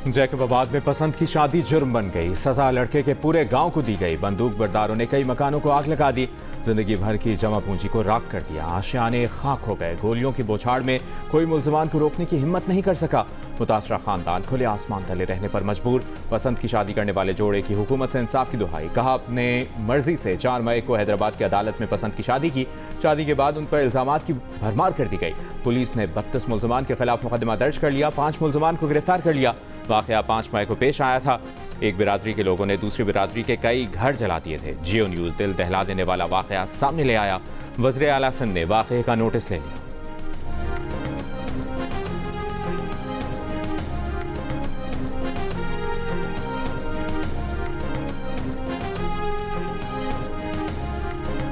जैकबाबाद में पसंद की शादी जुर्म बन गई। सजा लड़के के पूरे गांव को दी गई। बंदूक बरदारों ने कई मकानों को आग लगा दी। जिंदगी भर की जमा पूंजी को राख कर दिया। आशियाने खाक हो गए। गोलियों की बौछार में कोई मुल्जिमान को रोकने की हिम्मत नहीं कर सका। मुतासरा खानदान खुले आसमान तले रहने पर मजबूर। पसंद की शादी करने वाले जोड़े की हुकूमत से इंसाफ की दुहाई। कहा अपने मर्जी से 4 मई को हैदराबाद की अदालत में पसंद की शादी की। शादी के बाद उन पर इल्जामात की भरमार कर दी गई। पुलिस ने 32 मुल्जिमान के खिलाफ मुकदमा दर्ज कर लिया। 5 मुल्जिमान को गिरफ्तार कर लिया। वाकया 5 मई को पेश आया था। एक बिरादरी के लोगों ने दूसरी बिरादरी के कई घर जला दिए थे। जियो न्यूज दिल दहला देने वाला वाकया सामने ले आया। वज़ीर आला सिंध ने वाकये का नोटिस ले लिया।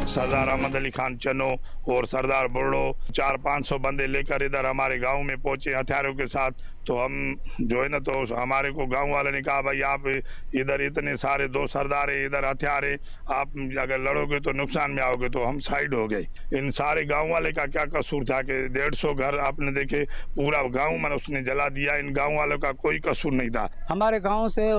सरदार अहमद अली खान चनो और सरदार बुर्डो 400-500 बंदे लेकर इधर हमारे गांव में पहुंचे हथियारों के साथ। तो हम जो है ना, तो हमारे को गांव वाले ने कहा भाई आप इधर इतने सारे 2 सरदार है, इधर हथियार है, आप अगर लड़ोगे तो नुकसान में आओगे। तो हम साइड हो गए। इन सारे गांव वाले का क्या कसूर था कि 150 घर आपने देखे पूरा गांव में उसने जला दिया। इन गांव वालों का कोई कसूर नहीं था। हमारे गांव से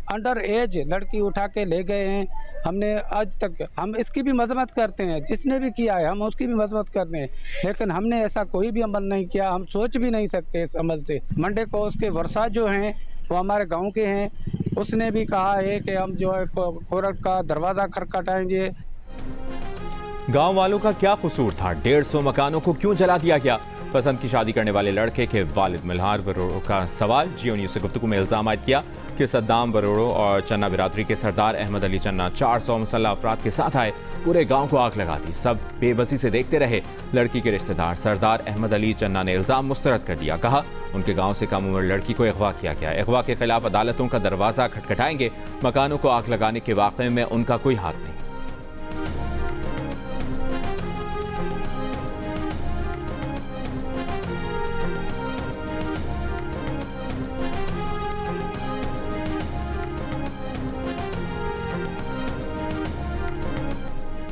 अंडर एज लड़की उठा के ले गए हैं। हमने आज तक हम इसकी भी मजम्मत करते हैं, जिसने भी किया है हम उसकी भी मजम्मत करते हैं, लेकिन हमने ऐसा कोई भी अमल नहीं किया। हम सोच भी नहीं सकते इस अमल से। मंडे को उसके वर्षा जो हैं वो हमारे गांव के हैं। उसने भी कहा है कि हम जो है कोर्ट का दरवाज़ा खटखटाएंगे। गांव वालों का क्या कसूर था? 150 मकानों को क्यों जला दिया गया? पसंद की शादी करने वाले लड़के के वालिद मिल्हार बरोड़ो का सवाल। जियो न्यूज़ से गुफ्तगू में इल्जाम आयद किया कि सद्दाम बरोड़ो और चन्ना बिरादरी के सरदार अहमद अली चन्ना 400 मुसल्लह अफराद के साथ आए, पूरे गांव को आग लगा दी। सब बेबसी से देखते रहे। लड़की के रिश्तेदार सरदार अहमद अली चन्ना ने इल्जाम मुस्तरद कर दिया। कहा उनके गांव से कम उम्र लड़की को अगवा किया गया। अगवा के खिलाफ अदालतों का दरवाजा खटखटाएंगे। मकानों को आग लगाने के वाक़े में उनका कोई हाथ नहीं।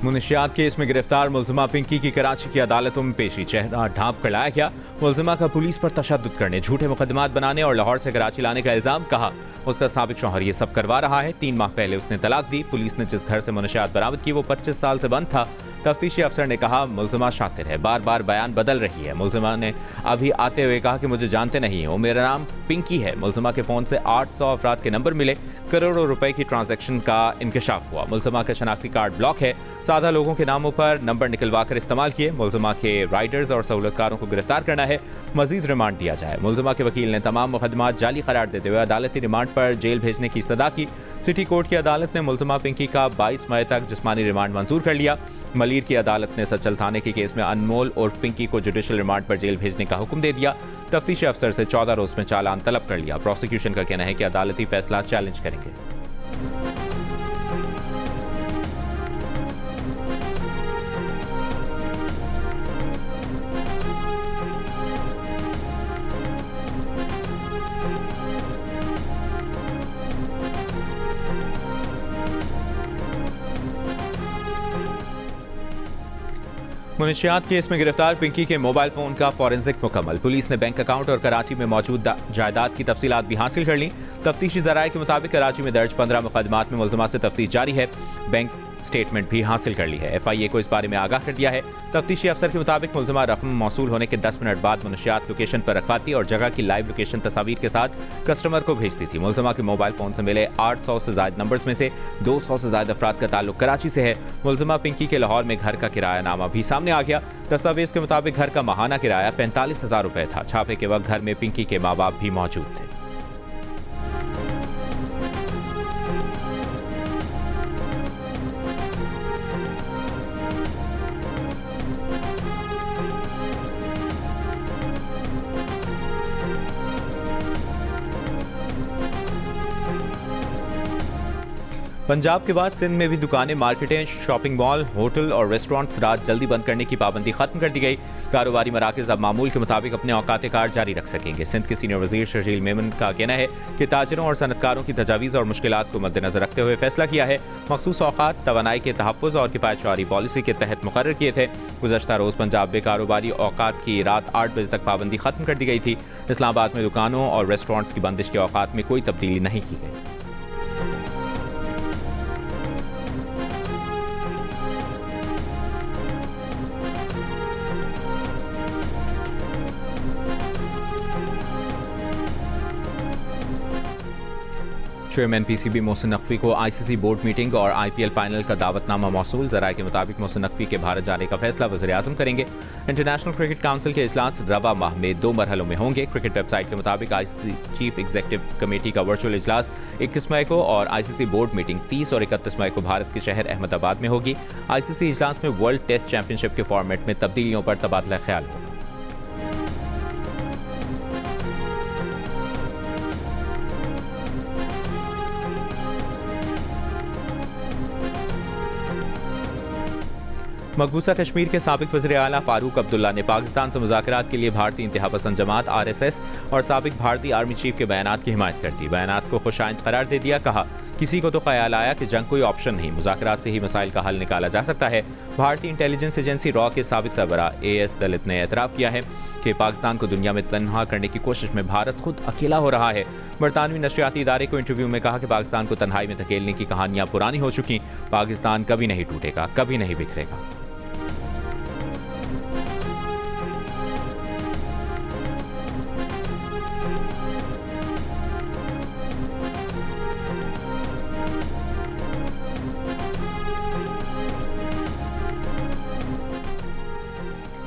मुनशियात केस में गिरफ्तार मुल्जिमा पिंकी की कराची की अदालतों में पेशी। चेहरा ढांप कर लाया गया। मुल्जिमा का पुलिस पर तशद्दुद करने, झूठे मुकदमात बनाने और लाहौर से कराची लाने का इल्जाम। कहा उसका साबिक शौहर ये सब करवा रहा है। 3 माह पहले उसने तलाक दी। पुलिस ने जिस घर से मुनशियात बरामद की वो 25 साल से बंद था। तफ्तीशी अफसर ने कहा मुल्जिमा शातिर है, बार बार बयान बदल रही है। मुल्जिमा ने अभी आते हुए कहा कि मुझे जानते नहीं हो, मेरा नाम पिंकी है। मुल्जिमा के फोन से 800 अफराद के नंबर मिले। करोड़ों रुपए की ट्रांजैक्शन का इंकशाफ हुआ। मुल्जिमा का शनाख्ती कार्ड ब्लॉक है। सादा लोगों के नामों पर नंबर निकलवा कर इस्तेमाल किए। मुल्जिमा के राइडर्स और सहूलतकारों को गिरफ्तार करना है। मजीद रिमांड दिया जाए। मुल्जिमा के वकील ने तमाम मुकदमात जाली करार देते हुए अदालती रिमांड पर जेल भेजने की इस्तदा की। सिटी कोर्ट की अदालत ने मुल्जिमा पिंकी का 22 मई तक जिस्मानी रिमांड मंजूर कर लिया। मलीर की अदालत ने सचल थाने के केस में अनमोल और पिंकी को जुडिशल रिमांड पर जेल भेजने का हुक्म दे दिया। तफ्तीशी अफसर से 14 रोज में चालान तलब कर लिया। प्रोसिक्यूशन का कहना है कि अदालती फैसला चैलेंज करेंगे। मुनशियात केस में गिरफ्तार पिंकी के मोबाइल फोन का फॉरेंसिक मुकम्मल। पुलिस ने बैंक अकाउंट और कराची में मौजूद जायदाद की तफसीलात भी हासिल कर ली। तफ्तीशी जराये के मुताबिक कराची में दर्ज 15 मुकदमात में मुल्जिमा से तफ्तीश जारी है। बैंक स्टेटमेंट भी हासिल कर ली है। FIA को इस बारे में आगाह कर दिया है। तफ्तीशी अफसर के मुताबिक मुल्जिमा रकम मौसूल होने के 10 मिनट बाद मुनशियात लोकेशन पर रखवाती और जगह की लाइव लोकेशन तस्वीर के साथ कस्टमर को भेजती थी। मुल्जिमा के मोबाइल फोन से मिले 800 से ज्यादा नंबर्स में से 200 से ज्यादा अफराद का ताल्लुक कराची से है। मुल्जिमा पिंकी के लाहौर में घर का किराया नामा भी सामने आ गया। दस्तावेज के मुताबिक घर का माहाना किराया 45,000 रुपए था। छापे के वक्त घर में पिंकी के माँ बाप भी मौजूद थे। पंजाब के बाद सिंध में भी दुकानें, मार्केटें, शॉपिंग मॉल, होटल और रेस्टोरेंट्स रात जल्दी बंद करने की पाबंदी खत्म कर दी गई। कारोबारी मराकज अब मामूल के मुताबिक अपने औकात कार जारी रख सकेंगे। सिंध के सीनियर वजीर शर्जील मेमन का कहना है कि ताजरों और सनतकारों की तजावीज़ और मुश्किलात को मद्देनजर रखते हुए फैसला किया है। मखसूस औकात तवानाई के तहफ़्फ़ुज़ और किफ़ायतशुमारी पॉलिसी के तहत मुकर्रर किए थे। गुज़श्ता रोज़ पंजाब में कारोबारी औकात की रात 8 बजे तक पाबंदी खत्म कर दी गई थी। इस्लामाबाद में दुकानों और रेस्टोरेंट्स की बंदिश के औकात में कोई तब्दीली नहीं की गई। चेयरमैन पीसीबी मोहसिन नकवी को आईसीसी बोर्ड मीटिंग और आईपीएल फाइनल का दावतनामा मौसूल। ज़राए के मुताबिक मोहसिन नकवी के भारत जाने का फैसला वज़ीर आज़म करेंगे। इंटरनेशनल क्रिकेट काउंसिल के इजलास रवा माह में 2 मरहलों में होंगे। क्रिकेट वेबसाइट के मुताबिक आईसीसी चीफ एग्जीक्यूटिव कमेटी का वर्चुअल इजलास 21 मई को और आईसीसी बोर्ड मीटिंग 30 और 31 मई को भारत के शहर अहमदाबाद में होगी। आईसीसी इजलास में वर्ल्ड टेस्ट चैंपियनशिप के फॉर्मेट में तब्दीलियों पर तबादला ख्याल होगा। मकबूजा कश्मीर के साबिक वज़ीर आला फारूक अब्दुल्ला ने पाकिस्तान से मुज़ाकरात के लिए भारतीय इंतहा पसंद जमात आरएसएस और साबिक भारतीय आर्मी चीफ के बयानात की हिमायत कर दी। बयानात को खुशाइंद करार दे दिया। कहा, किसी को तो ख्याल आया कि जंग कोई ऑप्शन नहीं, मुज़ाकरात से ही मसाइल का हल निकाला जा सकता है। भारतीय इंटेलिजेंस एजेंसी रॉ के साबिक सरबराह एएस दलित ने एतराफ़ किया है कि पाकिस्तान को दुनिया में तन्हा करने की कोशिश में भारत खुद अकेला हो रहा है। बरतानवी नशरियाती इदारे को इंटरव्यू में कहा कि पाकिस्तान को तन्हाई में धकेलने की कहानियां पुरानी हो चुकी। पाकिस्तान कभी नहीं टूटेगा, कभी नहीं बिखरेगा।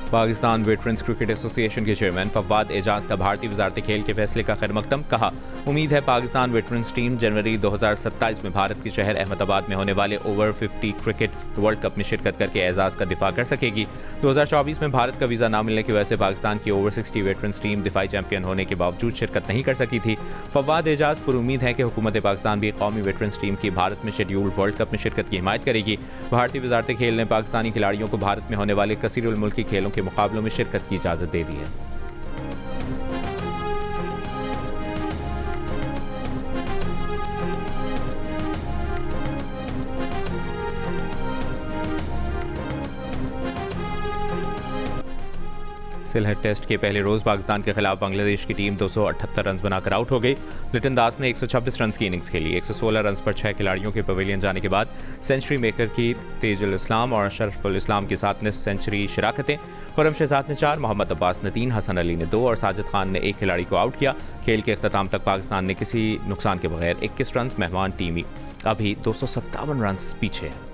पाकिस्तान वेटरन्स क्रिकेट एसोसिएशन के चेयरमैन फवाद एजाज का भारतीय वजारत खेल के फैसले का खैरमकदम। कहा, उम्मीद है पाकिस्तान वेटरन्स टीम जनवरी 2027 में भारत के शहर अहमदाबाद में होने वाले ओवर 50 क्रिकेट वर्ल्ड कप में शिरकत करके एजाज का दिफा कर सकेगी। 2024 में भारत का वीज़ा न मिलने की वजह से पाकिस्तान की ओवर 60 वेटरन्स टीम दिफाई चैंपियन होने के बावजूद शिरकत नहीं कर सकी थी। फवाद एजाज पर उम्मीद है कि हुकूमत पाकिस्तान भी कौमी वेटरन्स टीम की भारत में शेड्यूल्ड वर्ल्ड कप में शिरकत की हिमायत करेगी। भारतीय वजारत खेल ने पाकिस्तानी खिलाड़ियों को भारत में होने वाले कसीरुल मुल्की खेलों के मुकाबलों में शिरकत की इजाजत दे दी है। सिलहट टेस्ट के पहले रोज पाकिस्तान के खिलाफ बांग्लादेश की टीम 278 रन बनाकर आउट हो गई। लिटन दास ने 126 रन की इनिंग्स खेली। 116 रन पर 6 खिलाड़ियों के पवेलियन जाने के बाद सेंचुरी मेकर की तेजुल इस्लाम और शरफुल इस्लाम के साथ ने सेंचुरी शिराकतें। खुरम शहजाद ने 4, मोहम्मद अब्बास ने 3, हसन अली ने 2 और साजिद खान ने 1 खिलाड़ी को आउट किया। खेल के अख्ताम तक पाकिस्तान ने किसी नुकसान के बगैर 21 रन, मेहमान टीम अभी 257 रन पीछे है।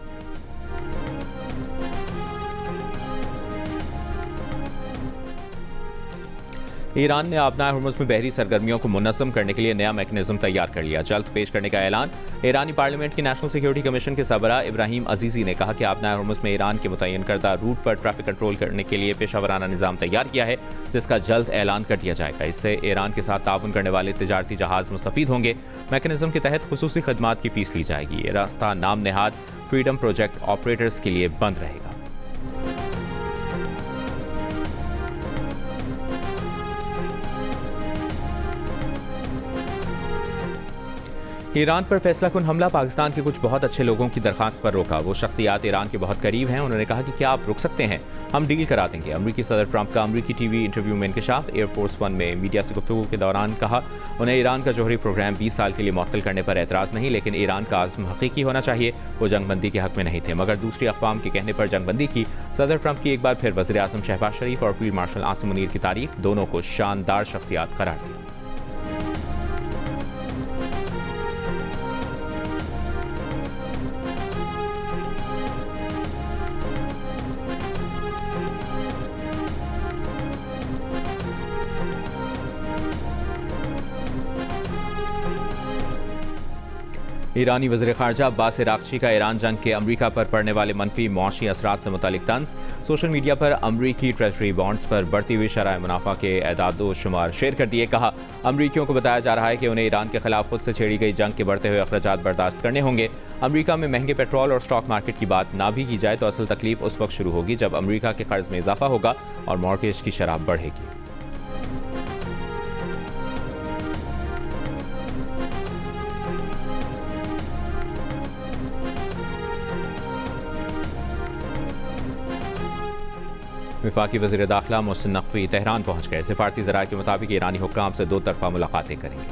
ईरान ने आबनाए हुर्मुज़ में बहरी सरगर्मियों को मुनज़्ज़म करने के लिए नया मैकेनिज्म तैयार कर लिया। जल्द पेश करने का ऐलान। ईरानी पार्लियामेंट की नेशनल सिक्योरिटी कमीशन के सरबराह इब्राहिम अजीज़ी ने कहा कि आबनाए हुर्मुज़ में ईरान के मुतय्यन करदा रूट पर ट्रैफिक कंट्रोल करने के लिए पेशावराना निज़ाम तैयार किया है, जिसका जल्द ऐलान कर दिया जाएगा। इससे ईरान के साथ ताउन करने वाले तिजारती जहाज़ मुस्तफ़ीद होंगे। मैकेनिज्म के तहत खुसूसी खदमात की फीस ली जाएगी। ये रास्ता नाम नेहाद फ्रीडम प्रोजेक्ट ऑपरेटर्स के लिए बंद रहेगा। ईरान पर फैसलाकुन हमला। पाकिस्तान के कुछ बहुत अच्छे लोगों की दरखास्त पर रोका। वो शख्सियात ईरान के बहुत करीब हैं। उन्होंने कहा कि क्या आप रुक सकते हैं, हम डील करा देंगे। अमरीकी सदर ट्रंप का अमरीकी टीवी इंटरव्यू में इंकशाफ। एयरफोर्स 1 में मीडिया से गुफ्तगू के दौरान कहा, उन्हें ईरान का जोहरी प्रोग्राम 20 साल के लिए मुअत्तल करने पर एतराज़ नहीं, लेकिन ईरान का आज़म हकीकी होना चाहिए। वो जंगबंदी के हक में नहीं थे, मगर दूसरी अक़वाम के कहने पर जंगबंदी की। सदर ट्रंप की एक बार फिर वज़ीर आज़म शहबाज शरीफ और फील्ड मार्शल आसिम मुनीर की तारीफ। दोनों को शानदार शख्सियात करार दिया। ईरानी वज़ीर ख़ारजा अब्बास इराक़ची का ईरान जंग के अमरीका पर पड़ने वाले मनफी मुआशी असरात से मुतालिक तंज़। सोशल मीडिया पर अमरीकी ट्रेजरी बॉन्ड्स पर बढ़ती हुई शरह मुनाफा के एदाद शुमार शेयर कर दिए। कहा, अमरीकियों को बताया जा रहा है कि उन्हें ईरान के खिलाफ खुद से छेड़ी गई जंग के बढ़ते हुए अखराजात बर्दाश्त करने होंगे। अमरीका में महंगे पेट्रोल और स्टॉक मार्केट की बात ना भी की जाए तो असल तकलीफ उस वक्त शुरू होगी जब अमरीका के कर्ज में इजाफा होगा और मॉर्गेज की शरह बढ़ेगी। वफाकी वज़ीर दाखिला मोहसिन नकवी तेहरान पहुंच गए। सिफारती ज़राए के मुताबिक ईरानी हुक्काम से 2 तरफ़ा मुलाकातें करेंगे।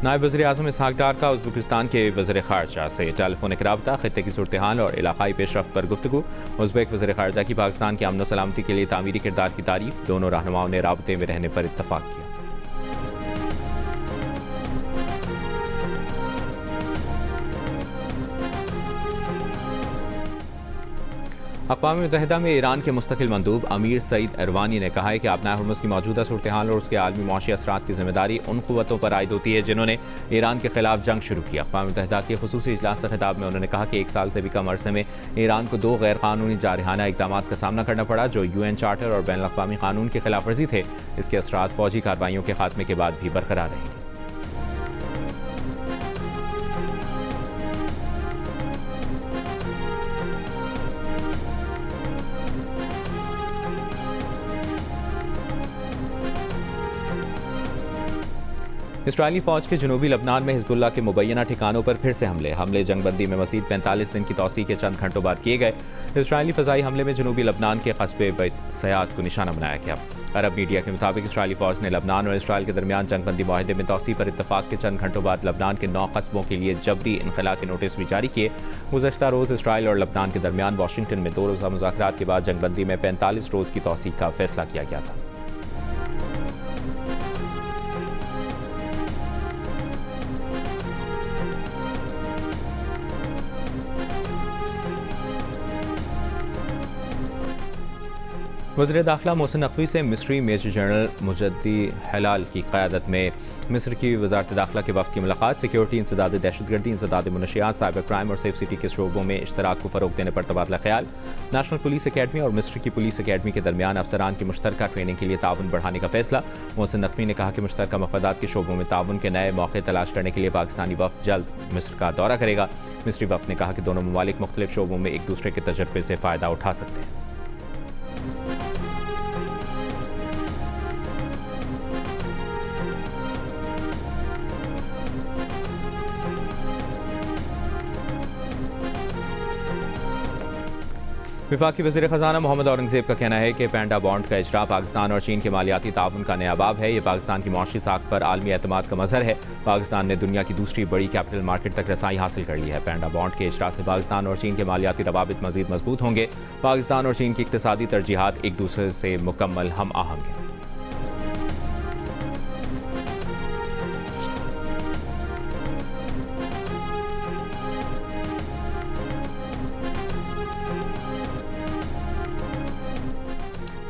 नायब वज़ीर आज़म इसहाक डार का उज़्बेकिस्तान के वज़ीर ख़ारजा से टेलीफोनिक राबता, ख़ित्ते की सूरत हाल और इलाक़ाई पेशरफ़्त पर गुफ्तगू। उज़्बेक वज़ीर ख़ारजा की पाकिस्तान के अमन व सलामती के लिए तामीरी किरदार की तारीफ़। दोनों रहनुमाओं ने राबते में रहने पर इत्तफ़ाक़ किया। अक़वाम मुत्तहिदा में ईरान के मुस्तक़िल मंदूब अमीर सईद इरवानी ने कहा है कि आपना हुर्मुज़ की मौजूदा सूरत हाल और उसके आलमी मुआशी असरात की जिम्मेदारी उन क़ुव्वतों पर आयद होती है जिन्होंने ईरान के खिलाफ जंग शुरू किया। अक़वाम मुत्तहिदा के ख़ुसूसी इजलास से खिताब में उन्होंने कहा कि 1 साल से भी कम अरसे में ईरान को 2 गैर कानूनी जारहाना इक़दामात का सामना करना पड़ा जो UN चार्टर और बैनुल अक़वामी कानून की खिलाफ वर्जी थे। इसके असरात फ़ौजी कार्रवाइयों के खात्मे के बाद भी बरकरार रहेंगे। इसराइली फ़ौज के जनूबी लबनान में हिज़्बुल्लाह के मुबैना ठिकानों पर फिर से हमले जंगबंदी में मज़ीद 45 दिन की तौसीए के चंद घंटों बाद किए गए। इसराइली फ़ज़ाई हमले में जनूबी लबनान के कस्बे बैत सयात को निशाना बनाया गया। अरब मीडिया के मुताबिक इसराइली फ़ौज ने लबनान और इसराइल के दरमियान जंगबंदी माहदे में तौसीए पर इत्तफ़ाक़ के चंद घंटों बाद लबनान के 9 कस्बों के लिए जबरी इनखला के नोटिस भी जारी किए। गुज़श्ता रोज़ इसराइल और लबनान के दरमियान वाशिंगटन में 2 रोज़ा मुज़ाकरात के बाद जंगबंदी में 45 रोज़ की तौसीए का फैसला किया गया था। वज़ीर दाखिला मोहसिन नकवी से मिस्री मेजर जनरल मुजद्दी हिलाल की क़यादत में मिस्र की वज़ारत दाखिला के वफ़द की मुलाकात। सिक्योरिटी, इंसदाद दहशतगर्दी, इंसदाद मुनशियात, साइबर क्राइम और सेफ सिटी के शोबों में इश्तराक को फ़रोग़ देने पर तबादला ख्याल। नेशनल पुलिस अकेडमी और मिस्र की पुलिस अकेडमी के दरमियान अफसरान की मुश्तरका ट्रेनिंग के लिए ताउन बढ़ाने का फैसला। मोहसिन नकवी ने कहा कि मुश्तरका मफादात के शोबों में ताउन के नए मौके तलाश करने के लिए पाकिस्तानी वफ़द जल्द मिस्र का दौरा करेगा। मिस्री वफ़द ने कहा कि दोनों ममालिक मुख्तलिफ शोबों में एक दूसरे के तजर्बे से फ़ायदा उठा सकते हैं। वफाकी वज़ीर ख़ज़ाना मोहम्मद औरंगज़ेब का कहना है कि पैंडा बॉन्ड का इजरा पाकिस्तान और चीन के मालियाती ताउन का नया बाब है। ये पाकिस्तान की मुआशी साख पर आलमी एतमाद का मज़हर है। पाकिस्तान ने दुनिया की दूसरी बड़ी कैपिटल मार्केट तक रसाई हासिल कर ली है। पैंडा बॉन्ड के इजरा से पाकिस्तान और चीन के मालियाती रवाबित मज़ीद मजबूत होंगे। पाकिस्तान और चीन की इक़्तिसादी तरजीहात एक दूसरे से मुकम्मल हम आहंग हैं।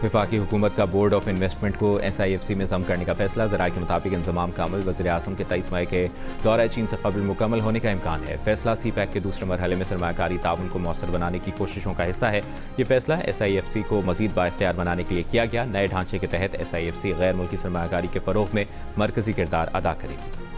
वफाकी हुकूमत का बोर्ड ऑफ इन्वेस्टमेंट को SIFC में ज़म करने का फैसला। ज़राए के मुताबिक इंज़माम का अमल वज़ीर आज़म के 23 मई के दौरा चीन से कबल मुकम्मल होने का इम्कान है। फैसला CPEC के दूसरे मरहले में सरमायाकारी ताउन को मौसर बनाने की कोशिशों का हिस्सा है। ये फैसला SIFC को मज़ीद बाइख्तियार बनाने के लिए किया गया। नए ढांचे के तहत SIFC गैर मुल्की सरमायाकारी के फ़रोग़ में मरकज़ी किरदार अदा करेगी।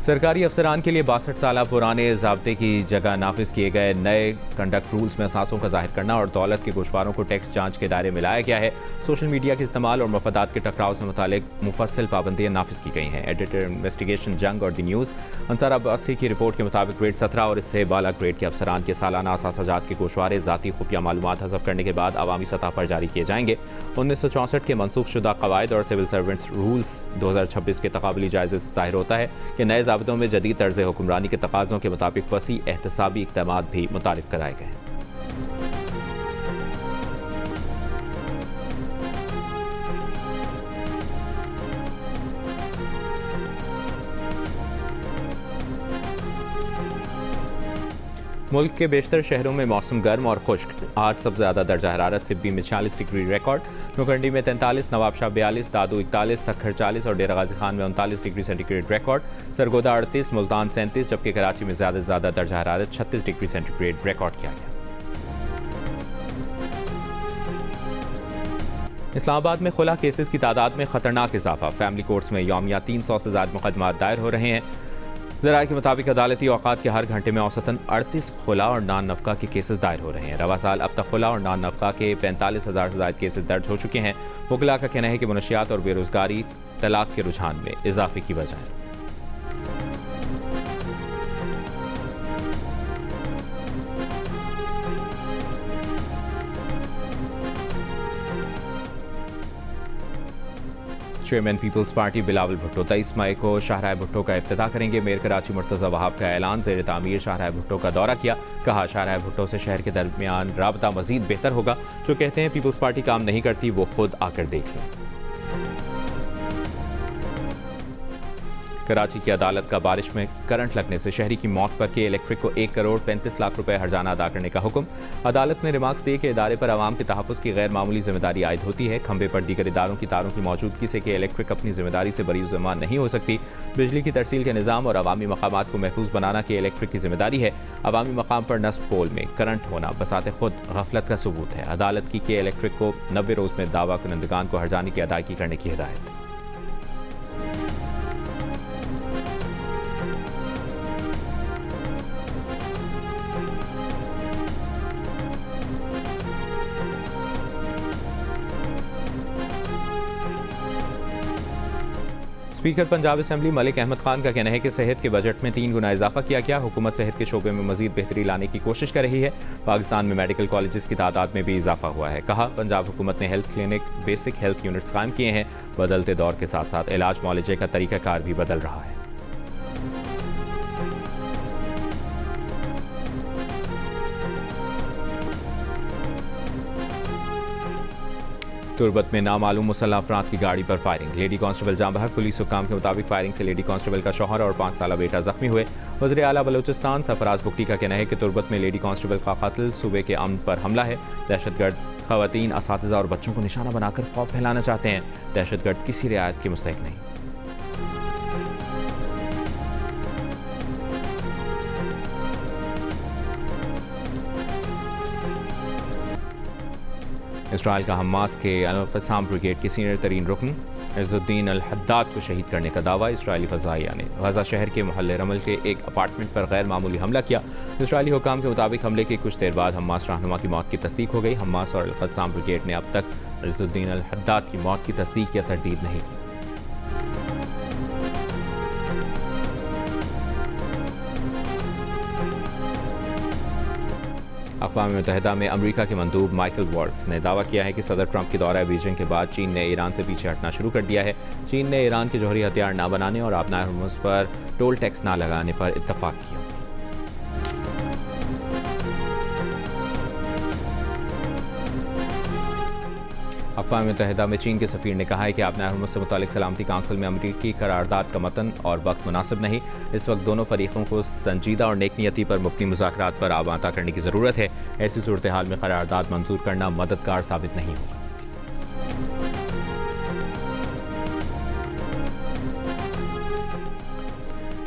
सरकारी अफसरान के लिए 62 साल पुराने ज़ाब्ते की जगह नाफिज किए गए नए कंडक्ट रूल्स में असासों का ज़ाहिर करना और दौलत के गोशवारों को टैक्स जांच के दायरे में लाया गया है। सोशल मीडिया के इस्तेमाल और मफादात के टकराव से मुतालिक मुफस्सिल पाबंदियाँ नाफिज की गई हैं। एडिटर इन्वेस्टिगेशन जंग और द न्यूज़ अंसार अब्बासी की रिपोर्ट के मुताबिक ग्रेड 17 और इससे बाला ग्रेड के अफसरान के सालाना असासाजात के गोशवारे ज़ाती खुफिया मालूमात हज़फ करने के बाद अवामी सतह पर जारी किए जाएंगे। 1964 के मनसूख शुदा कवायद और सिविल सर्वेंट्स रूल्स 2026 के तकाबली जायजे से ज़ाहिर होता है कि नए ज़ाब्तों में जदीद तर्ज़ हुक्मरानी के तकाज़ों के मुताबिक वसी एहतसाबी इक़दामात भी मुतारिफ कराए गए हैं। मुल्क के बेशतर शहरों में मौसम गर्म और खुश्क। आज सबसे ज़्यादा दर्जा हरारत सिब्बी में 46 डिग्री रिकॉर्ड, नौकंडी में 43, नवाबशाह 42, दादू 41, सक्खर 40 और डेरा गाजी खान में 39 degree centigrade record, Sargodha 38, Multan 37, जबकि कराची में ज़्यादा से ज़्यादा दर्जा हरारत 36 डिग्री सेंटीग्रेड रिकॉर्ड किया गया। इस्लामाबाद में खुला केसेस की तादाद में खतरनाक इजाफा, फैमिली कोर्ट्स में यौमिया 300 से ज़्यादा मुकदमात दायर हो रहे हैं। ज़राए के मुताबिक अदालती औकात के हर घंटे में औसतन 38 खुला और नान नफका के केसेस दायर हो रहे हैं। रवा साल अब तक खुला और नान नफका के 45,000 से ज़्यादा केसेस दर्ज हो चुके हैं। वकला का कहना है कि मुनशियात और बेरोजगारी तलाक के रुझान में इजाफे की वजह है। Chairman peoples party Bilawal Bhutto 23 मई को शाहराह भुट्टो का इफ्तिताह करेंगे। मेयर कराची मुर्तज़ा वहाब का ऐलान, ज़ेर तामीर शाहराह भुट्टो का दौरा किया। कहा शाहराह भुट्टो से शहर के दरमियान राबता मजीद बेहतर होगा। जो कहते हैं पीपल्स पार्टी काम नहीं करती वो खुद आकर देख लें। कराची की अदालत का बारिश में करंट लगने से शहरी की मौत पर के इलेक्ट्रिक को 1 करोड़ 35 लाख रुपए हर्जाना अदा करने का हुक्म। अदालत ने रिमार्क्स दिए कि इदारे पर आवाम के तहफ़्फ़ुज़ की गैर मामूली जिम्मेदारी आयद होती है। खंबे पर दीगर इदारों की तारों की मौजूदगी से के इलेक्ट्रिक अपनी जिम्मेदारी से बरी ज़िम्मा नहीं हो सकती। बिजली की तरसील के निज़ाम और अवामी मकामात को महफूज बनाना के इलेक्ट्रिक की जिम्मेदारी है। अवामी मकाम पर नस्ब पोल में करंट होना बसाते खुद गफलत का सबूत है। अदालत की के इलेक्ट्रिक को 90 रोज़ में दावा कुनंदगान को हर्जाने की अदायगी करने की हिदायत। स्पीकर पंजाब असेंबली मलिक अहमद खान का कहना है कि सेहत के बजट में 3 गुना इजाफा किया गया। हुकूमत सेहत के शोबे में मजीद बेहतरी लाने की कोशिश कर रही है। पाकिस्तान में मेडिकल कॉलेजेस की तादाद में भी इजाफा हुआ है। कहा पंजाब हुकूमत ने health clinic, basic health units कायम किए हैं। बदलते दौर के साथ साथ इलाज मुआलजे का तरीकाकार भी बदल रहा है। तुरबत में नामालूम मुसल्लह अफराद की गाड़ी पर फायरिंग, लेडी कांस्टेबल जाम बहक। पुलिस हुक्काम के मुताबिक फायरिंग से लेडी कांस्टेबल का शौहर और 5 साला बेटा जख्मी हुए। वज़ीर आला बलोचिस्तान सरफराज बुगटी का कहना है कि तुरबत में लेडी कांस्टेबल का कातिल सूबे के अमन पर हमला है। दहशतगर्द खवातीन, असातिज़ा और बच्चों को निशाना बनाकर खौफ फैलाना चाहते हैं। दहशतगर्द किसी रियायत के मुस्तहिक नहीं। इसराइल का हमास के अल-क़स्साम ब्रिगेड के सीनियर तरीन रुकन इज़्ज़ुद्दीन अल-हद्दाद को शहीद करने का दावा। इसराइली फ़ज़ाइया ने गज़ा शहर के मोहल्ले रमल के एक अपार्टमेंट पर गैर मामूली हमला किया। इसराइली हुकाम के मुताबिक हमले के कुछ देर बाद हमास रहनुमा की मौत की तस्दीक हो गई। हमास और अल-क़स्साम ब्रिगेड ने अब तक इज़्ज़ुद्दीन अल-हद्दाद की मौत की तस्दीक या तरदीद नहीं की। अक़वाम मुत्तहिदा में अमरीका के मंदूब माइकल वॉल्ट्ज़ ने दावा किया है कि सदर ट्रंप के दौरा बीजिंग के बाद चीन ने ईरान से पीछे हटना शुरू कर दिया है। चीन ने ईरान के जौहरी हथियार न बनाने और आबनाए हुर्मुज़ पर टोल टैक्स न लगाने पर इत्तफाक किया। अक़वाम मुत्तहिदा में चीन के सफ़ीर ने कहा है कि आबनाए हुर्मुज़ से मुतालिक सलामती काउंसिल में अमरीकी करारदाद का मतन और वक्त मुनासिब नहीं। इस वक्त दोनों फरीकों को संजीदा और नेकनियती पर मुबनी मुज़ाकरात पर आमादा करने की ज़रूरत है। ऐसी सूरत हाल में करारदाद मंजूर करना मददगार साबित नहीं होगा।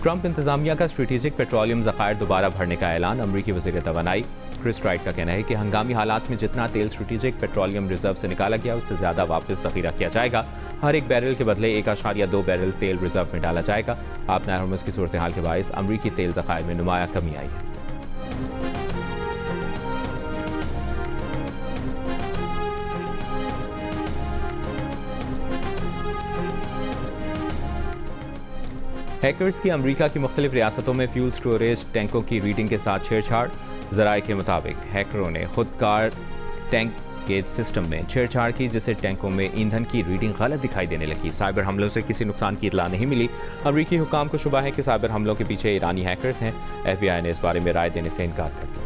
ट्रंप इंतजामिया का स्ट्रेटेजिक पेट्रोलियम ज़खायर दोबारा भरने का ऐलान। अमरीकी वज़ीर तवानाई क्रिस राइट का कहना है कि हंगामी हालात में जितना तेल स्ट्रेटेजिक पेट्रोलियम रिजर्व से निकाला गया उससे ज़्यादा वापस ज़ख़ीरा किया जाएगा। हर एक बैरल के बदले 1.2 बैरल तेल रिजर्व में डाला जाएगा। आबनाए हुर्मुज़ की सूरत हाल के बायस अमरीकी तेल ज़खायर में नुमाया कमी आई है। हैकर्स की अमरीका की मुख्तलिफ रियासतों में फ्यूल स्टोरेज टैंकों की रीडिंग के साथ छेड़छाड़। ज़राए के मुताबिक हैकरों ने खुदकार टैंक के सिस्टम में छेड़छाड़ की, जिससे टैंकों में ईंधन की रीडिंग गलत दिखाई देने लगी। साइबर हमलों से किसी नुकसान की इतला नहीं मिली। अमरीकी हुकाम को शुबा है कि साइबर हमलों के पीछे ईरानी हैकर्स हैं। FBI ने इस बारे में राय देने से इनकार कर दिया।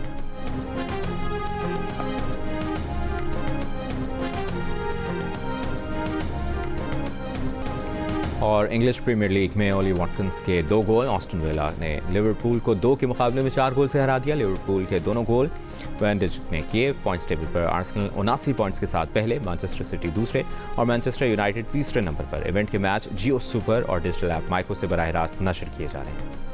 और इंग्लिश प्रीमियर लीग में ओली वाटकिंस के 2 गोल, ऑस्टन विला ने लिवरपूल को 2 के मुकाबले में 4 गोल से हरा दिया। लिवरपूल के दोनों गोल वेंडिज ने किए। पॉइंट्स टेबल पर आर्सेनल 79 पॉइंट्स के साथ पहले, मैनचेस्टर सिटी दूसरे और मैनचेस्टर यूनाइटेड तीसरे नंबर पर। इवेंट के मैच जियो सुपर और डिजिटल ऐप माइको से बराह रास्त नशर किए जा रहे हैं।